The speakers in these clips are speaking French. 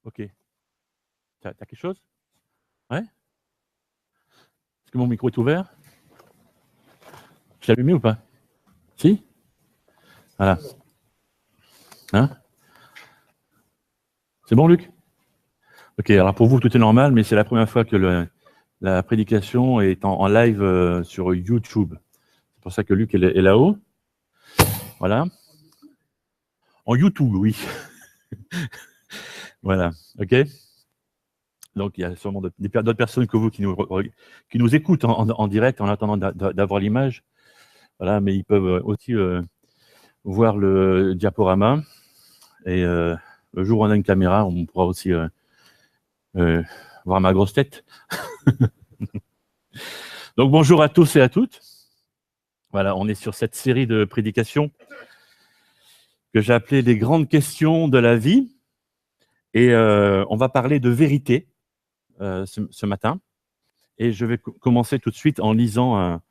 Ok. T'as quelque chose? Ouais? Est-ce que mon micro est ouvert? Je l'ai allumé ou pas? Si? Voilà. Hein? C'est bon, Luc? Ok, alors pour vous, tout est normal, mais c'est la première fois que la prédication est en live sur YouTube. C'est pour ça que Luc est là-haut. Voilà. En YouTube, oui. Voilà. Ok? Donc, il y a sûrement d'autres personnes que vous qui nous écoutent en direct en attendant d'avoir l'image. Voilà, mais ils peuvent aussi voir le diaporama. Et le jour où on a une caméra, on pourra aussi voir ma grosse tête. Donc, bonjour à tous et à toutes. Voilà, on est sur cette série de prédications que j'ai appelée les grandes questions de la vie. Et on va parler de vérité ce matin. Et je vais commencer tout de suite en lisant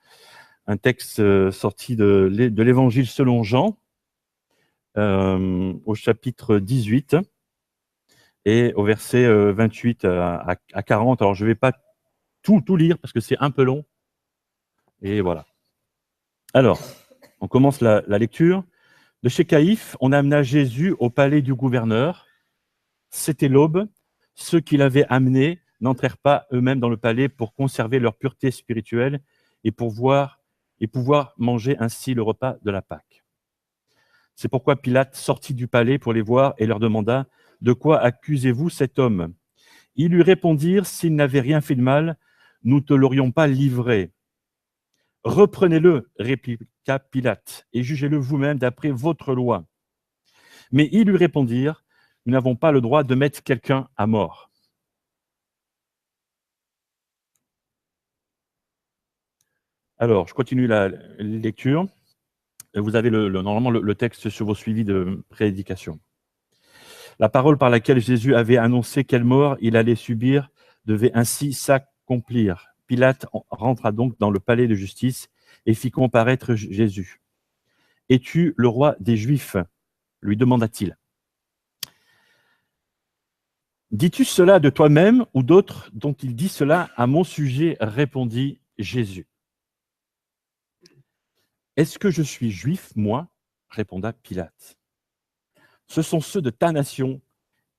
un texte sorti de l'Évangile selon Jean, au chapitre 18 et au verset 28 à 40. Alors, je ne vais pas tout lire parce que c'est un peu long. Et voilà. Alors, on commence la lecture. De chez Caïphe, on amena Jésus au palais du gouverneur. C'était l'aube. Ceux qui l'avaient amené n'entrèrent pas eux-mêmes dans le palais pour conserver leur pureté spirituelle et pouvoir manger ainsi le repas de la Pâque. C'est pourquoi Pilate sortit du palais pour les voir et leur demanda « De quoi accusez-vous cet homme ?» Ils lui répondirent « S'il n'avait rien fait de mal, nous ne te l'aurions pas livré. » « Reprenez-le, répliqua Pilate, et jugez-le vous-même d'après votre loi. » Mais ils lui répondirent « Nous n'avons pas le droit de mettre quelqu'un à mort. » Alors, je continue la lecture. Vous avez normalement le texte sur vos suivis de prédication. La parole par laquelle Jésus avait annoncé quelle mort il allait subir devait ainsi s'accomplir. Pilate rentra donc dans le palais de justice et fit comparaître Jésus. « Es-tu le roi des Juifs ?» lui demanda-t-il. « Dis-tu cela de toi-même ou d'autres dont il dit cela à mon sujet ?» répondit Jésus. « Est-ce que je suis juif, moi ?» répondit Pilate. « Ce sont ceux de ta nation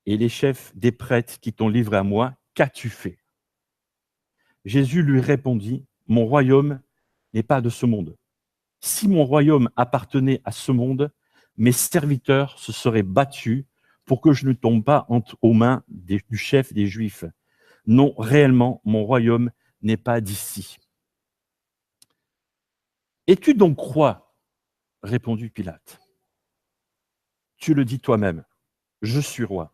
et les chefs des prêtres qui t'ont livré à moi. Qu'as-tu fait ?» Jésus lui répondit, « Mon royaume n'est pas de ce monde. Si mon royaume appartenait à ce monde, mes serviteurs se seraient battus pour que je ne tombe pas aux mains du chef des Juifs. Non, réellement, mon royaume n'est pas d'ici. »« Es-tu donc roi ?» répondit Pilate. « Tu le dis toi-même, je suis roi.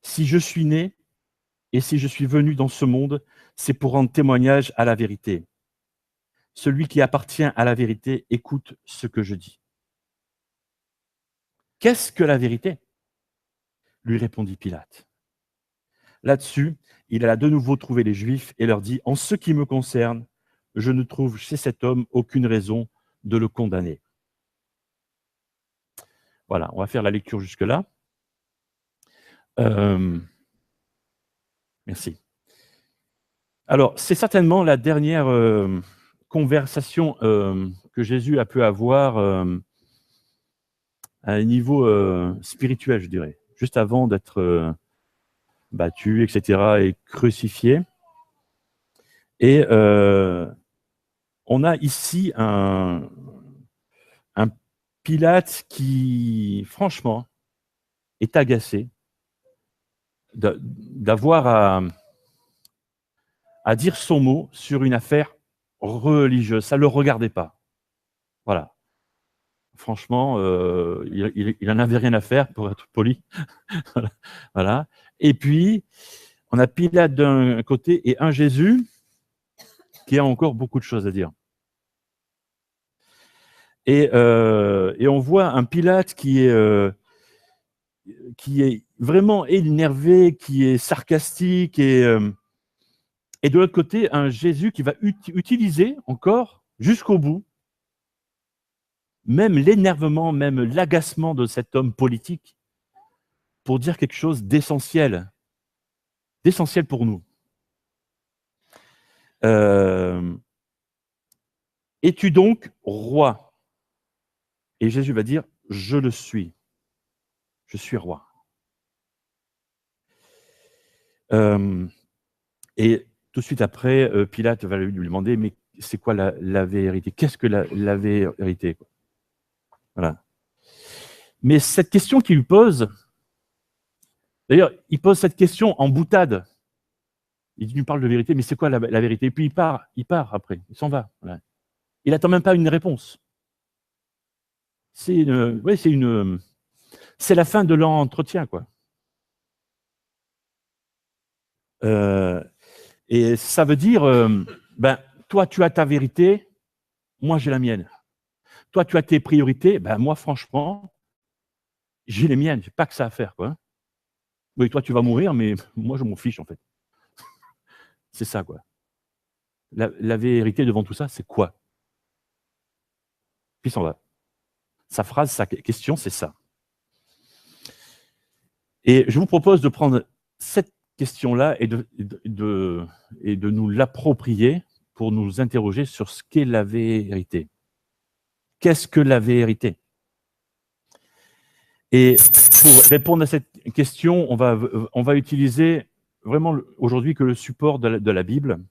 Si je suis né et si je suis venu dans ce monde, c'est pour rendre témoignage à la vérité. Celui qui appartient à la vérité écoute ce que je dis. » « Qu'est-ce que la vérité ?» lui répondit Pilate. Là-dessus, il alla de nouveau trouver les Juifs et leur dit « En ce qui me concerne, je ne trouve chez cet homme aucune raison de le condamner. » Voilà, on va faire la lecture jusque-là. Merci. Alors, c'est certainement la dernière conversation que Jésus a pu avoir à un niveau spirituel, je dirais, juste avant d'être battu, etc., et crucifié. Et on a ici un Pilate qui, franchement, est agacé d'avoir à dire son mot sur une affaire religieuse. Ça ne le regardait pas. Voilà. Franchement, il n'en avait rien à faire, pour être poli. Voilà. Et puis, on a Pilate d'un côté et un Jésus qui a encore beaucoup de choses à dire. Et on voit un Pilate qui est vraiment énervé, qui est sarcastique, et de l'autre côté, un Jésus qui va utiliser encore jusqu'au bout même l'énervement, même l'agacement de cet homme politique pour dire quelque chose d'essentiel pour nous. Es-tu donc roi? Et Jésus va dire, je le suis. Je suis roi. Et tout de suite après, Pilate va lui demander, mais c'est quoi la vérité? Qu'est-ce que la vérité? Voilà. Mais cette question qu'il lui pose, d'ailleurs, il pose cette question en boutade. Il nous parle de vérité, mais c'est quoi la vérité? Et puis il part après, il s'en va. Voilà. Il n'attend même pas une réponse. C'est la fin de l'entretien, quoi. Et ça veut dire, toi, tu as ta vérité, moi, j'ai la mienne. Toi, tu as tes priorités, moi, franchement, j'ai les miennes, j'ai pas que ça à faire, quoi. Oui, toi, tu vas mourir, mais moi, je m'en fiche, en fait. C'est ça, quoi. La vérité devant tout ça, c'est quoi? Puis il s'en va. Sa phrase, sa question, c'est ça. Et je vous propose de prendre cette question-là et de nous l'approprier pour nous interroger sur ce qu'est la vérité. Qu'est-ce que la vérité? Et pour répondre à cette question, on va utiliser vraiment aujourd'hui que le support de la Bible,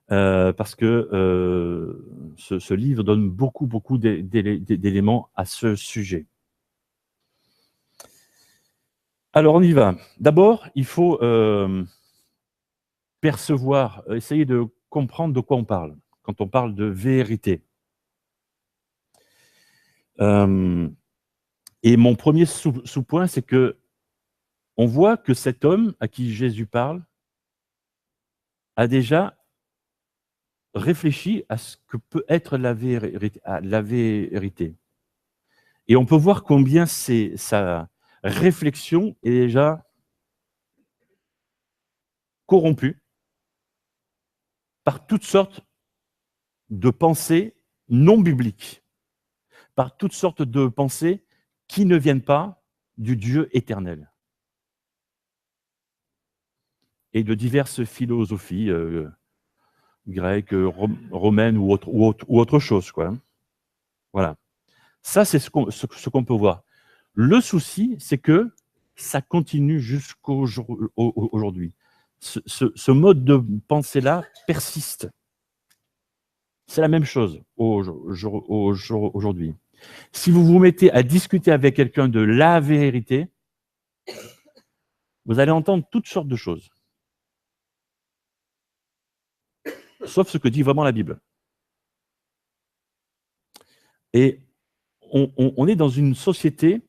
parce que ce livre donne beaucoup d'éléments à ce sujet. Alors on y va. D'abord, il faut percevoir, essayer de comprendre de quoi on parle quand on parle de vérité. Et mon premier sous-point, c'est que on voit que cet homme à qui Jésus parle a déjà réfléchi à ce que peut être la vérité. Et on peut voir combien sa réflexion est déjà corrompue par toutes sortes de pensées non bibliques, par toutes sortes de pensées qui ne viennent pas du Dieu éternel et de diverses philosophies grecques, romaines ou autre chose, quoi. Voilà. Ça, c'est ce qu'on peut voir. Le souci, c'est que ça continue jusqu'aujourd'hui. Ce mode de pensée-là persiste. C'est la même chose aujourd'hui. Si vous vous mettez à discuter avec quelqu'un de la vérité, vous allez entendre toutes sortes de choses. Sauf ce que dit vraiment la Bible. Et on est dans une société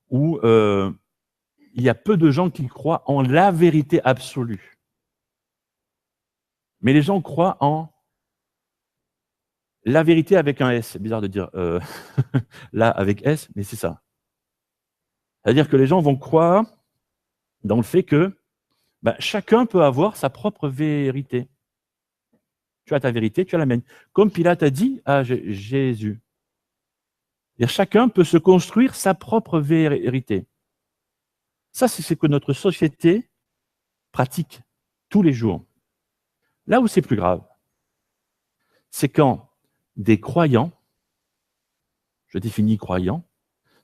où il y a peu de gens qui croient en la vérité absolue. Mais les gens croient en la vérité avec un S. C'est bizarre de dire là avec S, mais c'est ça. C'est-à-dire que les gens vont croire dans le fait que chacun peut avoir sa propre vérité. Tu as ta vérité, tu as la mienne. Comme Pilate a dit à Jésus. Chacun peut se construire sa propre vérité. Ça, c'est ce que notre société pratique tous les jours. Là où c'est plus grave, c'est quand des croyants, je définis croyants,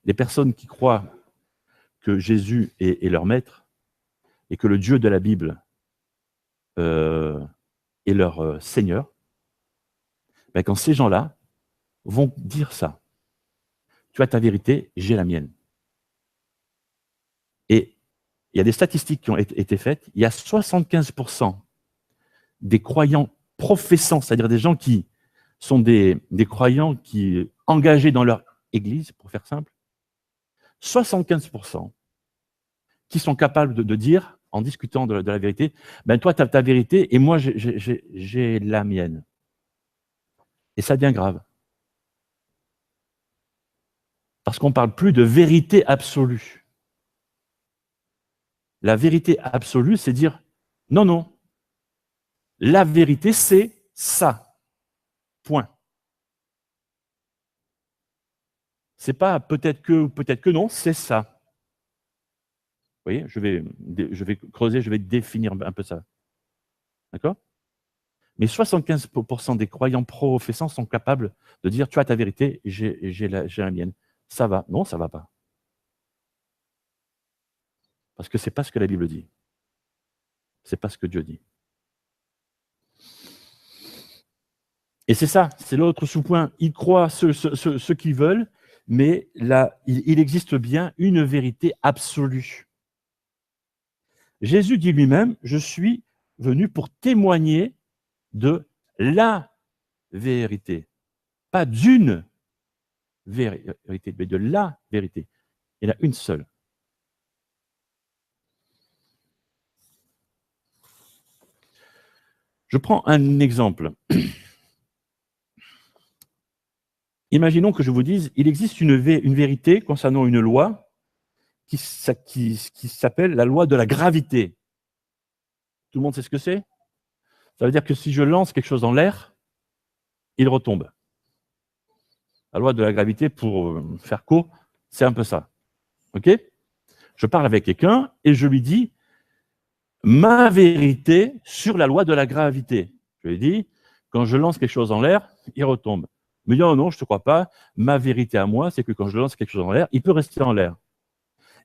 des personnes qui croient que Jésus est leur maître et que le Dieu de la Bible est leur Seigneur, quand ces gens-là vont dire ça, tu as ta vérité, j'ai la mienne. Et il y a des statistiques qui ont été faites, il y a 75% des croyants professants, c'est-à-dire des gens qui sont des croyants qui engagés dans leur église, pour faire simple, 75% qui sont capables de dire, en discutant de la vérité, toi, tu as ta vérité et moi, j'ai la mienne. Et ça devient grave. Parce qu'on ne parle plus de vérité absolue. La vérité absolue, c'est dire, non, la vérité, c'est ça. Point. C'est pas peut-être que ou peut-être que non, c'est ça. Vous voyez, je vais creuser, je vais définir un peu ça. D'accord? Mais 75% des croyants professants sont capables de dire, tu as ta vérité, j'ai la mienne. Ça va. Non, ça ne va pas. Parce que ce n'est pas ce que la Bible dit. Ce n'est pas ce que Dieu dit. Et c'est ça, c'est l'autre sous-point. Ils croient ce qu'ils veulent, mais là, il existe bien une vérité absolue. Jésus dit lui-même, je suis venu pour témoigner de la vérité. Pas d'une vérité, mais de la vérité. Il y en a une seule. Je prends un exemple. Imaginons que je vous dise, il existe une vérité concernant une loi qui s'appelle la loi de la gravité. Tout le monde sait ce que c'est? Ça veut dire que si je lance quelque chose dans l'air, il retombe. La loi de la gravité, pour faire court, c'est un peu ça. OK? Je parle avec quelqu'un et je lui dis ma vérité sur la loi de la gravité. Je lui dis, quand je lance quelque chose en l'air, il retombe. Il me dit, oh non, je ne te crois pas. Ma vérité à moi, c'est que quand je lance quelque chose en l'air, il peut rester en l'air.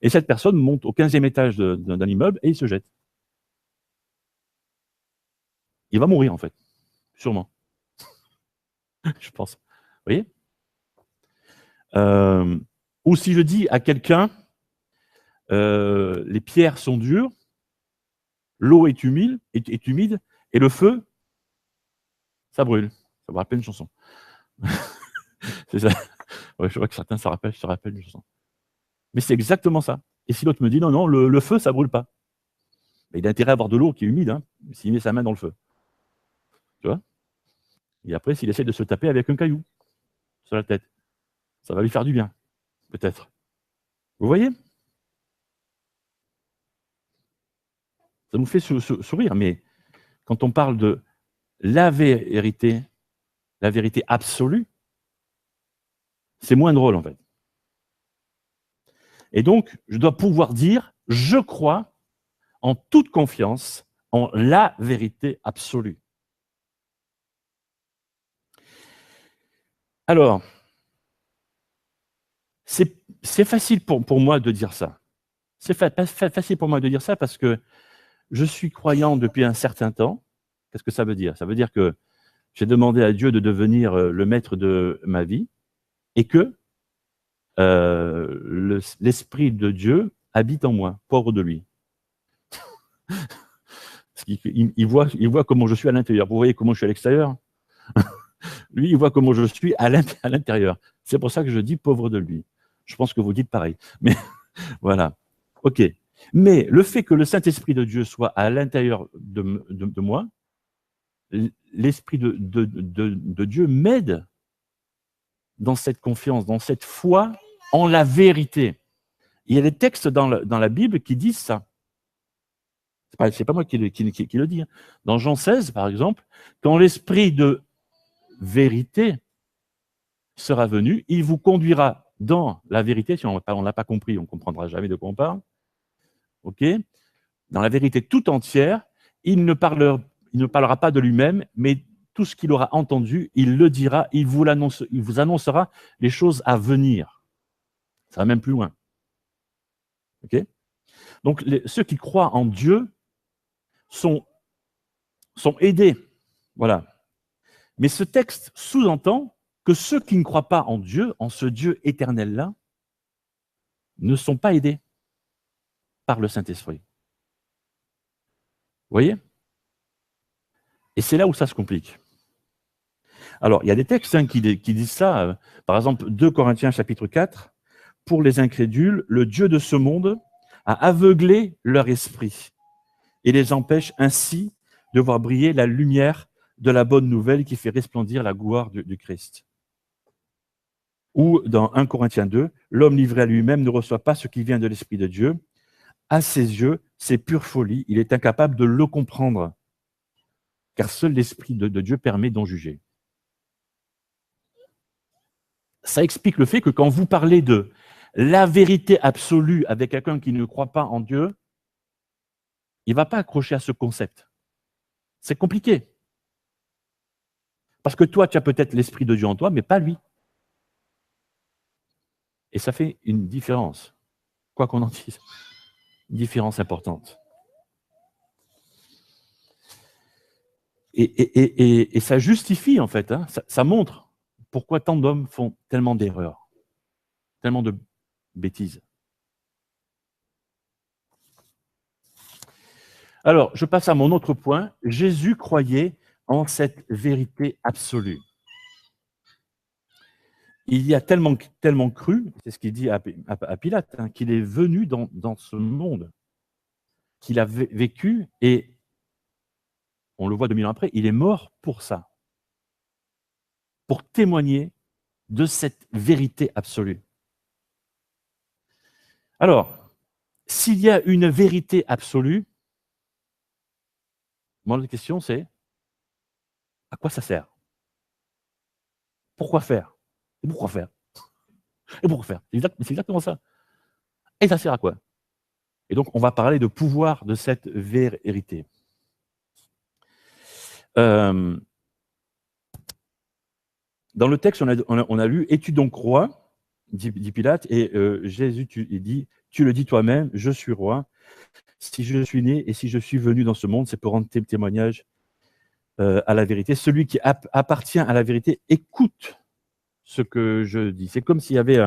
Et cette personne monte au 15e étage d'un immeuble et il se jette. Il va mourir, en fait. Sûrement. Je pense. Vous voyez? Ou si je dis à quelqu'un, les pierres sont dures, l'eau est humide, et le feu, ça brûle. Ça me rappelle une chanson. C'est ça. Ouais, je vois que certains se rappellent une chanson. Mais c'est exactement ça. Et si l'autre me dit non, non, le feu, ça ne brûle pas. Mais il a intérêt à avoir de l'eau qui est humide, hein, s'il met sa main dans le feu. Tu vois? Et après, s'il essaie de se taper avec un caillou sur la tête, ça va lui faire du bien, peut-être. Vous voyez? Ça nous fait sourire, mais quand on parle de la vérité absolue, c'est moins drôle en fait. Et donc, je dois pouvoir dire, je crois en toute confiance en la vérité absolue. Alors, c'est facile pour moi de dire ça. C'est facile pour moi de dire ça parce que je suis croyant depuis un certain temps. Qu'est-ce que ça veut dire? Ça veut dire que j'ai demandé à Dieu de devenir le maître de ma vie et que l'Esprit de Dieu habite en moi, pauvre de lui. Il voit comment je suis à l'intérieur. Vous voyez comment je suis à l'extérieur? Lui, il voit comment je suis à l'intérieur. C'est pour ça que je dis pauvre de lui. Je pense que vous dites pareil. Mais voilà. OK. Mais le fait que le Saint-Esprit de Dieu soit à l'intérieur de moi, l'Esprit de Dieu m'aide dans cette confiance, dans cette foi en la vérité. Il y a des textes dans la Bible qui disent ça. C'est pas moi qui le dis. Hein. Dans Jean 16, par exemple, quand l'Esprit de vérité sera venu, il vous conduira dans la vérité. Si on n'a pas compris, on ne comprendra jamais de quoi on parle. OK? Dans la vérité tout entière, il ne parlera pas de lui-même, mais tout ce qu'il aura entendu, il le dira, il vous annoncera les choses à venir. Ça va même plus loin. OK? Donc, ceux qui croient en Dieu sont aidés. Voilà. Mais ce texte sous-entend que ceux qui ne croient pas en Dieu, en ce Dieu éternel-là, ne sont pas aidés par le Saint-Esprit. Vous voyez? Et c'est là où ça se complique. Alors, il y a des textes qui disent ça. Par exemple, 2 Corinthiens chapitre 4, « Pour les incrédules, le Dieu de ce monde a aveuglé leur esprit et les empêche ainsi de voir briller la lumière de la bonne nouvelle qui fait resplendir la gloire du Christ. » Ou dans 1 Corinthiens 2, « L'homme livré à lui-même ne reçoit pas ce qui vient de l'Esprit de Dieu. À ses yeux, c'est pure folie. Il est incapable de le comprendre, car seul l'Esprit de Dieu permet d'en juger. » Ça explique le fait que quand vous parlez de la vérité absolue avec quelqu'un qui ne croit pas en Dieu, il ne va pas accrocher à ce concept. C'est compliqué. Parce que toi, tu as peut-être l'Esprit de Dieu en toi, mais pas lui. Et ça fait une différence, quoi qu'on en dise. Une différence importante. Et ça justifie, en fait, hein, ça montre pourquoi tant d'hommes font tellement d'erreurs, tellement de bêtises. Alors, je passe à mon autre point. Jésus croyait en cette vérité absolue. Il y a tellement cru, c'est ce qu'il dit à Pilate, hein, qu'il est venu dans ce monde, qu'il a vécu, et on le voit 2000 ans après, il est mort pour ça, pour témoigner de cette vérité absolue. Alors, s'il y a une vérité absolue, la question c'est, à quoi ça sert? Pourquoi faire? Et pourquoi faire? Et pourquoi faire? C'est exactement ça. Et ça sert à quoi? Et donc, on va parler de pouvoir de cette vérité. Dans le texte, on a lu « Es-tu donc roi ?» dit Pilate, et Jésus il dit « Tu le dis toi-même, je suis roi. Si je suis né et si je suis venu dans ce monde, c'est pour rendre témoignage à la vérité. Celui qui appartient à la vérité écoute ce que je dis. » C'est comme s'il y avait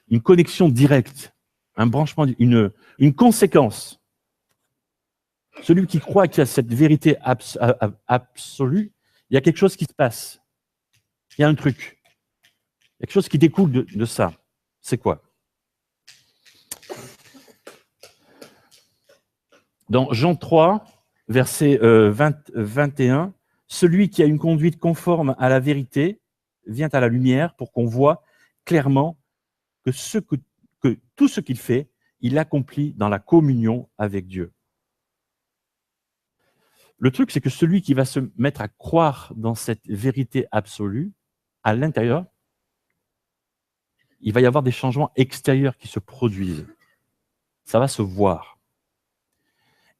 une connexion directe, un branchement, une conséquence. Celui qui croit qu'il y a cette vérité absolue, il y a quelque chose qui se passe. Il y a un truc. Il y a quelque chose qui découle de ça. C'est quoi? Dans Jean 3, verset 21, « Celui qui a une conduite conforme à la vérité vient à la lumière pour qu'on voit clairement que tout ce qu'il fait, il l'accomplit dans la communion avec Dieu. » Le truc, c'est que celui qui va se mettre à croire dans cette vérité absolue, à l'intérieur, il va y avoir des changements extérieurs qui se produisent. Ça va se voir.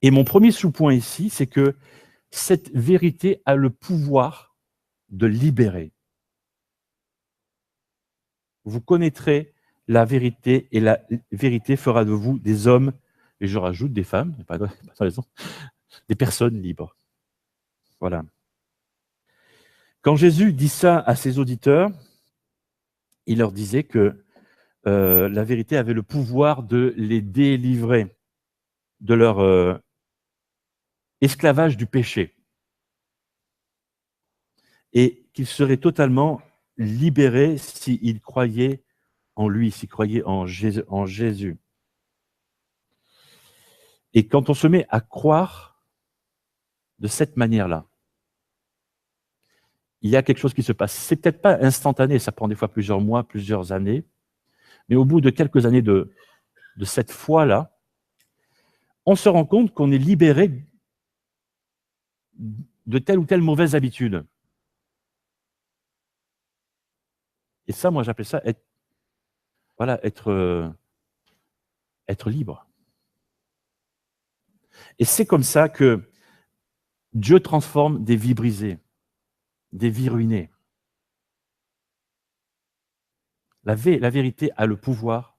Et mon premier sous-point ici, c'est que cette vérité a le pouvoir de libérer. Vous connaîtrez la vérité et la vérité fera de vous des hommes, et je rajoute des femmes, pas raison, des personnes libres. Voilà. Quand Jésus dit ça à ses auditeurs, il leur disait que la vérité avait le pouvoir de les délivrer de leur esclavage du péché et qu'ils seraient totalement libérés s'ils croyaient en lui, s'ils croyaient en Jésus. Et quand on se met à croire de cette manière-là, il y a quelque chose qui se passe. C'est peut-être pas instantané, ça prend des fois plusieurs mois, plusieurs années, mais au bout de quelques années de cette foi-là, on se rend compte qu'on est libéré de telle ou telle mauvaise habitude. Et ça, moi, j'appelle ça être libre. Et c'est comme ça que Dieu transforme des vies brisées, des vies ruinées. La vérité a le pouvoir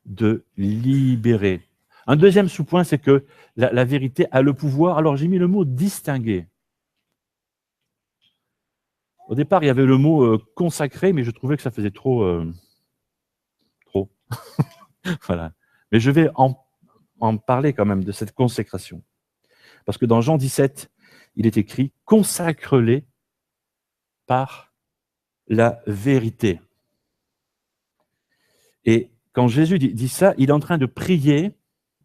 de libérer. Un deuxième sous-point, c'est que la vérité a le pouvoir, alors j'ai mis le mot « distinguer ». Au départ, il y avait le mot « consacré », mais je trouvais que ça faisait trop. Voilà. Mais je vais en parler quand même de cette consécration. Parce que dans Jean 17, il est écrit « consacre-les par la vérité ». Et quand Jésus dit ça, il est en train de prier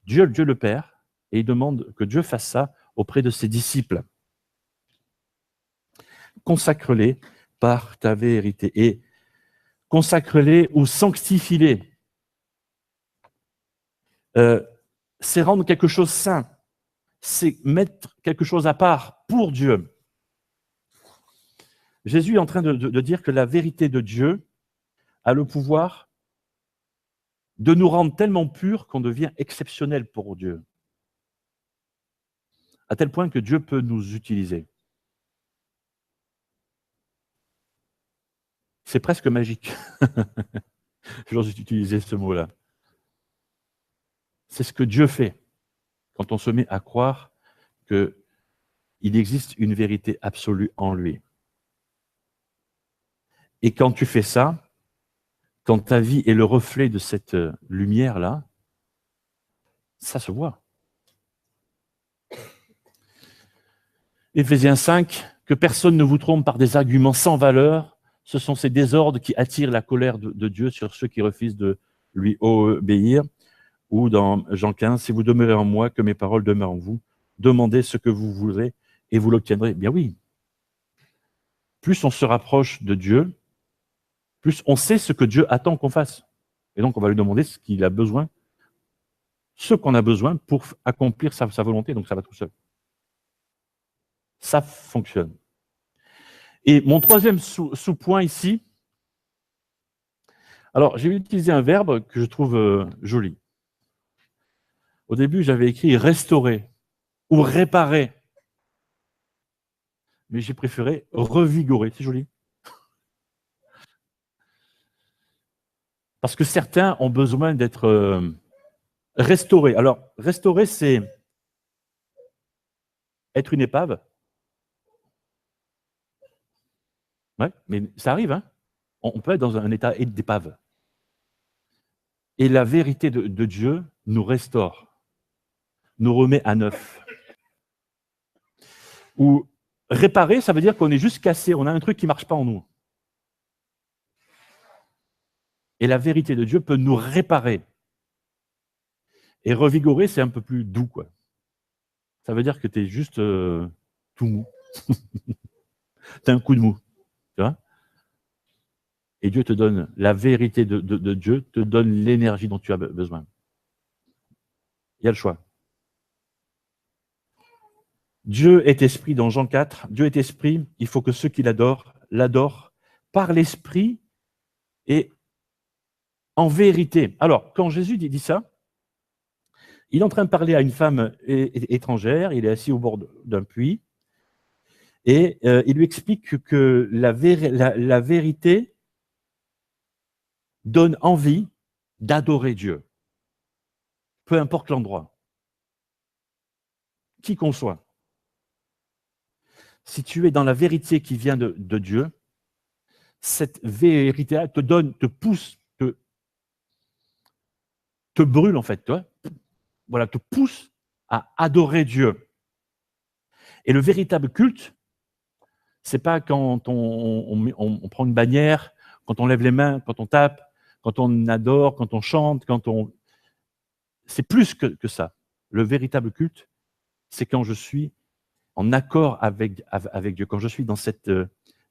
Dieu le Père, et il demande que Dieu fasse ça auprès de ses disciples. Consacre-les par ta vérité. Et consacre-les ou sanctifie-les. C'est rendre quelque chose saint. C'est mettre quelque chose à part pour Dieu. Jésus est en train de dire que la vérité de Dieu a le pouvoir de nous rendre tellement purs qu'on devient exceptionnel pour Dieu. À tel point que Dieu peut nous utiliser. C'est presque magique. J'ose utiliser ce mot-là. C'est ce que Dieu fait quand on se met à croire qu'il existe une vérité absolue en lui. Et quand tu fais ça, quand ta vie est le reflet de cette lumière-là, ça se voit. Éphésiens 5, que personne ne vous trompe par des arguments sans valeur, ce sont ces désordres qui attirent la colère de Dieu sur ceux qui refusent de lui obéir. Ou dans Jean 15, si vous demeurez en moi, que mes paroles demeurent en vous, demandez ce que vous voudrez et vous l'obtiendrez. Bien oui. Plus on se rapproche de Dieu, plus on sait ce que Dieu attend qu'on fasse. Et donc on va lui demander ce qu'il a besoin, ce qu'on a besoin pour accomplir sa volonté, donc ça va tout seul. Ça fonctionne. Et mon troisième sous-point ici, alors j'ai utilisé un verbe que je trouve joli. Au début, j'avais écrit restaurer ou réparer, mais j'ai préféré revigorer. C'est joli. Parce que certains ont besoin d'être restaurés. Alors, restaurer, c'est être une épave. Ouais, mais ça arrive, hein. On peut être dans un état d'épave. Et la vérité de Dieu nous restaure, nous remet à neuf. Ou réparer, ça veut dire qu'on est juste cassé, on a un truc qui ne marche pas en nous. Et la vérité de Dieu peut nous réparer. Et revigorer, c'est un peu plus doux, quoi. Ça veut dire que tu es juste tout mou. Tu as un coup de mou, tu vois. Et Dieu te donne la vérité de Dieu, te donne l'énergie dont tu as besoin. Il y a le choix. Dieu est esprit dans Jean 4. Dieu est esprit, il faut que ceux qui l'adorent par l'esprit et en vérité. Alors, quand Jésus dit ça, il est en train de parler à une femme étrangère, il est assis au bord d'un puits, et il lui explique que la vérité donne envie d'adorer Dieu, peu importe l'endroit, qui qu'on soit. Si tu es dans la vérité qui vient de Dieu, cette vérité-là te donne, te pousse, te brûle en fait, toi. Voilà, te pousse à adorer Dieu. Et le véritable culte, c'est pas quand on prend une bannière, quand on lève les mains, quand on tape, quand on adore, quand on chante, c'est plus que ça. Le véritable culte, c'est quand je suis en accord avec Dieu, quand je suis dans cette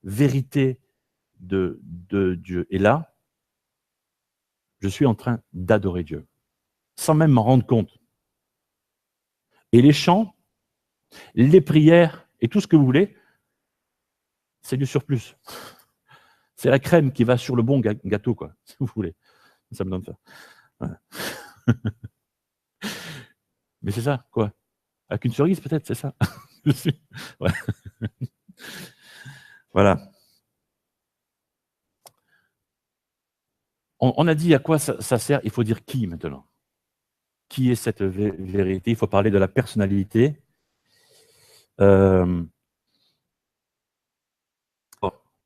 vérité de Dieu. Et là, je suis en train d'adorer Dieu, sans même m'en rendre compte. Et les chants, les prières et tout ce que vous voulez, c'est du surplus. C'est la crème qui va sur le bon gâteau, quoi, si vous voulez. Ça me donne ça. Voilà. Mais c'est ça, quoi. Avec une cerise, peut-être, c'est ça. Ouais. Voilà. On a dit à quoi ça sert, il faut dire qui maintenant. Qui est cette vérité? Il faut parler de la personnalité. Bon,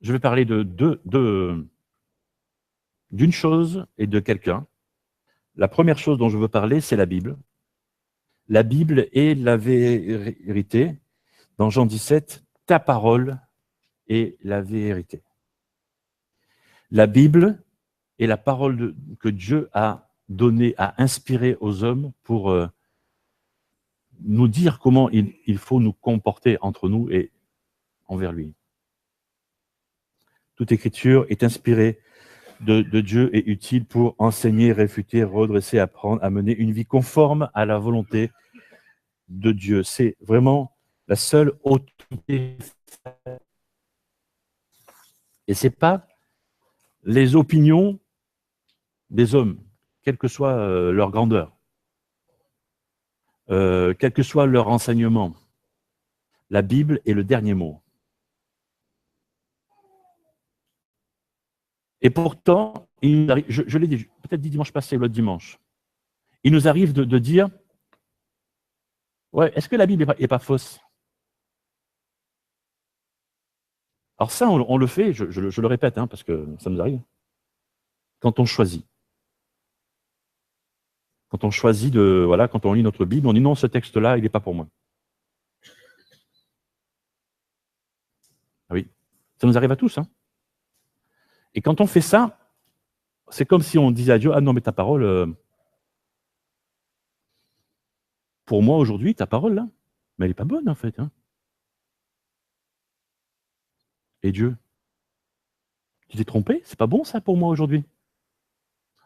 je vais parler d'une chose et de quelqu'un. La première chose dont je veux parler, c'est la Bible. La Bible est la vérité. Dans Jean 17, ta parole est la vérité. La Bible est la parole que Dieu a donnée, a inspirée aux hommes pour nous dire comment il faut nous comporter entre nous et envers lui. Toute écriture est inspirée de Dieu et utile pour enseigner, réfuter, redresser, apprendre, à mener une vie conforme à la volonté de Dieu. C'est vraiment la seule autorité. Et c'est pas les opinions des hommes, quelle que soit leur grandeur, quel que soit leur enseignement. La Bible est le dernier mot. Et pourtant, je l'ai dit, peut-être dit dimanche passé, l'autre dimanche, il nous arrive de dire, ouais, est-ce que la Bible n'est pas fausse? Alors ça, on le fait, je le répète, hein, parce que ça nous arrive, quand on choisit. Quand on choisit voilà, quand on lit notre Bible, on dit non, ce texte-là, il n'est pas pour moi. Ah oui, ça nous arrive à tous. Hein. Et quand on fait ça, c'est comme si on disait à Dieu, ah non, mais ta parole, pour moi aujourd'hui, ta parole, là, mais elle n'est pas bonne en fait. Hein. Et Dieu, tu t'es trompé, c'est pas bon ça pour moi aujourd'hui.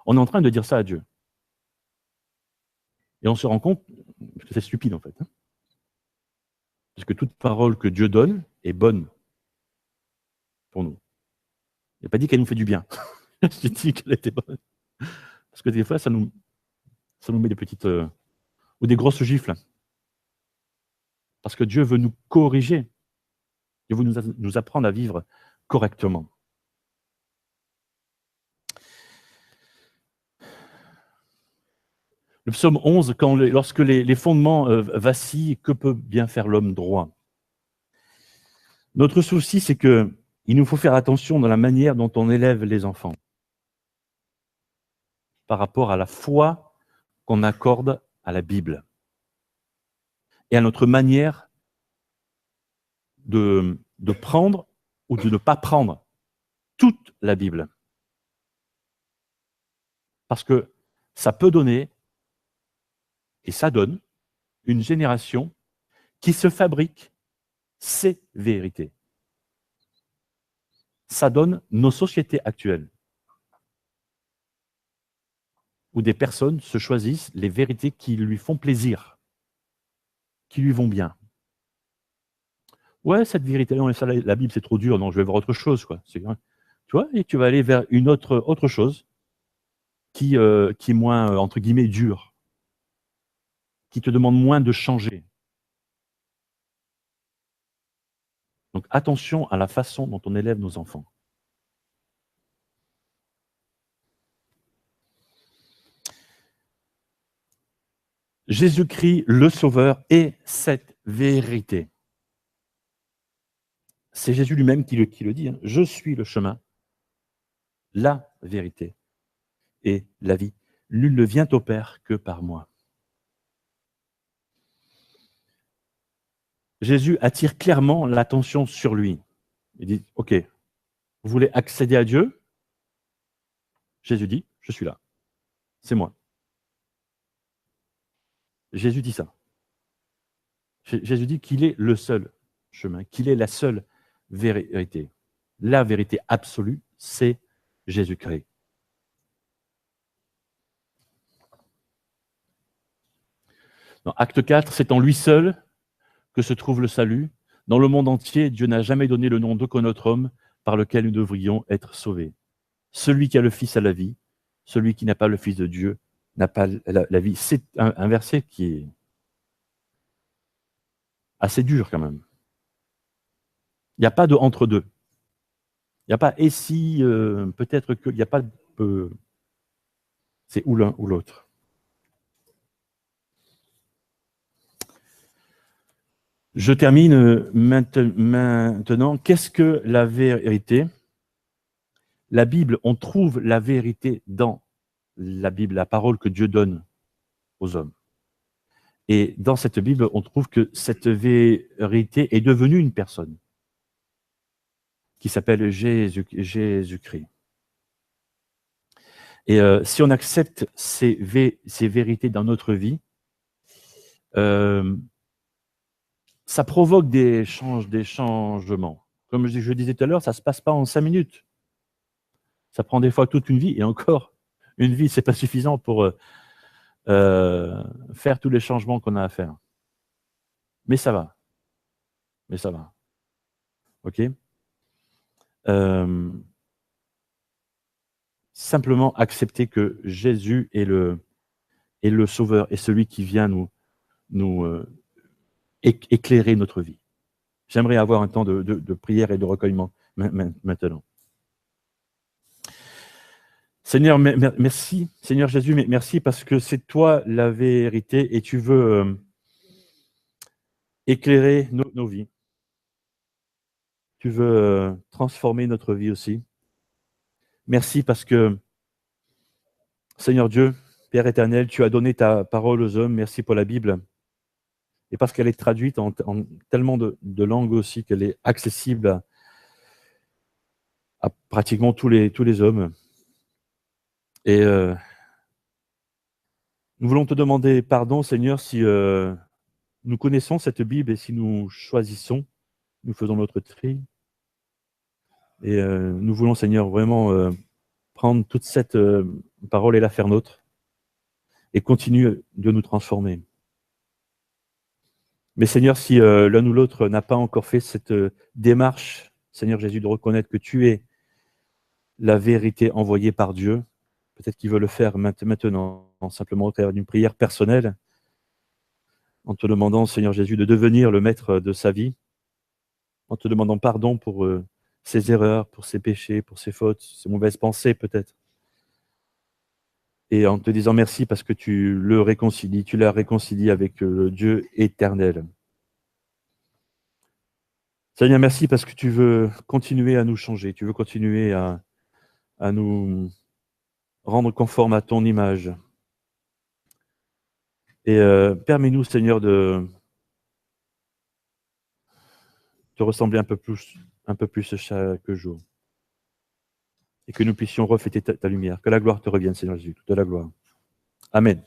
On est en train de dire ça à Dieu. Et on se rend compte que c'est stupide en fait. Hein. Parce que toute parole que Dieu donne est bonne pour nous. Il n'a pas dit qu'elle nous fait du bien. J'ai dit qu'elle était bonne. Parce que des fois, ça nous met des petites... ou des grosses gifles. Parce que Dieu veut nous corriger. Dieu veut nous apprendre à vivre correctement. Le psaume 11, lorsque les fondements vacillent, que peut bien faire l'homme droit? Notre souci, c'est qu'il nous faut faire attention dans la manière dont on élève les enfants par rapport à la foi qu'on accorde à la Bible et à notre manière de prendre ou de ne pas prendre toute la Bible. Parce que ça peut donner, et ça donne, une génération qui se fabrique ses vérités. Ça donne nos sociétés actuelles, où des personnes se choisissent les vérités qui lui font plaisir, qui lui vont bien. Ouais, cette vérité, non, ça, la Bible, c'est trop dur, non, je vais voir autre chose, quoi. Tu vois, et tu vas aller vers une autre chose qui est moins, entre guillemets, dure, qui te demande moins de changer. Donc attention à la façon dont on élève nos enfants. Jésus-Christ, le Sauveur, est cette vérité. C'est Jésus lui-même qui le dit. Hein. Je suis le chemin, la vérité et la vie. Nul ne vient au Père que par moi. Jésus attire clairement l'attention sur lui. Il dit, OK, vous voulez accéder à Dieu? Jésus dit, je suis là. C'est moi. Jésus dit ça. Jésus dit qu'il est le seul chemin, qu'il est la seule vérité. La vérité absolue, c'est Jésus-Christ. Dans Acte 4, c'est en lui seul que se trouve le salut. Dans le monde entier, Dieu n'a jamais donné le nom d'aucun autre homme par lequel nous devrions être sauvés. Celui qui a le Fils a la vie, celui qui n'a pas le Fils de Dieu n'a pas la vie. C'est un verset qui est assez dur quand même. Il n'y a pas de entre-deux. Il n'y a pas et si, peut-être que, il n'y a pas de... c'est ou l'un ou l'autre. Je termine maintenant. Qu'est-ce que la vérité? La Bible, on trouve la vérité dans la Bible, la parole que Dieu donne aux hommes. Et dans cette Bible, on trouve que cette vérité est devenue une personne qui s'appelle Jésus-Christ. Et si on accepte ces vérités dans notre vie, ça provoque des changements. Comme je disais tout à l'heure, ça ne se passe pas en 5 minutes. Ça prend des fois toute une vie, et encore, une vie, ce n'est pas suffisant pour faire tous les changements qu'on a à faire. Mais ça va. Mais ça va. OK simplement accepter que Jésus est le Sauveur et celui qui vient nous éclairer notre vie. J'aimerais avoir un temps de prière et de recueillement maintenant. Seigneur, merci. Seigneur Jésus, merci parce que c'est toi la vérité et tu veux éclairer nos vies. Tu veux transformer notre vie aussi. Merci parce que, Seigneur Dieu, Père éternel, tu as donné ta parole aux hommes. Merci pour la Bible. Et parce qu'elle est traduite en tellement de langues aussi, qu'elle est accessible à pratiquement tous les hommes. Et nous voulons te demander pardon, Seigneur, si nous connaissons cette Bible et si nous choisissons, nous faisons notre tri. Et nous voulons, Seigneur, vraiment prendre toute cette parole et la faire nôtre et continuer de nous transformer. Mais Seigneur, si l'un ou l'autre n'a pas encore fait cette démarche, Seigneur Jésus, de reconnaître que tu es la vérité envoyée par Dieu, peut-être qu'il veut le faire maintenant, simplement au travers d'une prière personnelle, en te demandant, Seigneur Jésus, de devenir le maître de sa vie, en te demandant pardon pour ses erreurs, pour ses péchés, pour ses fautes, ses mauvaises pensées peut-être. Et en te disant merci parce que tu le réconcilies, tu l'as réconcilié avec le Dieu éternel. Seigneur, merci parce que tu veux continuer à nous changer, tu veux continuer à nous rendre conformes à ton image. Et permets-nous, Seigneur, de te ressembler un peu plus chaque jour. Et que nous puissions refléter ta lumière. Que la gloire te revienne, Seigneur Jésus, toute la gloire. Amen.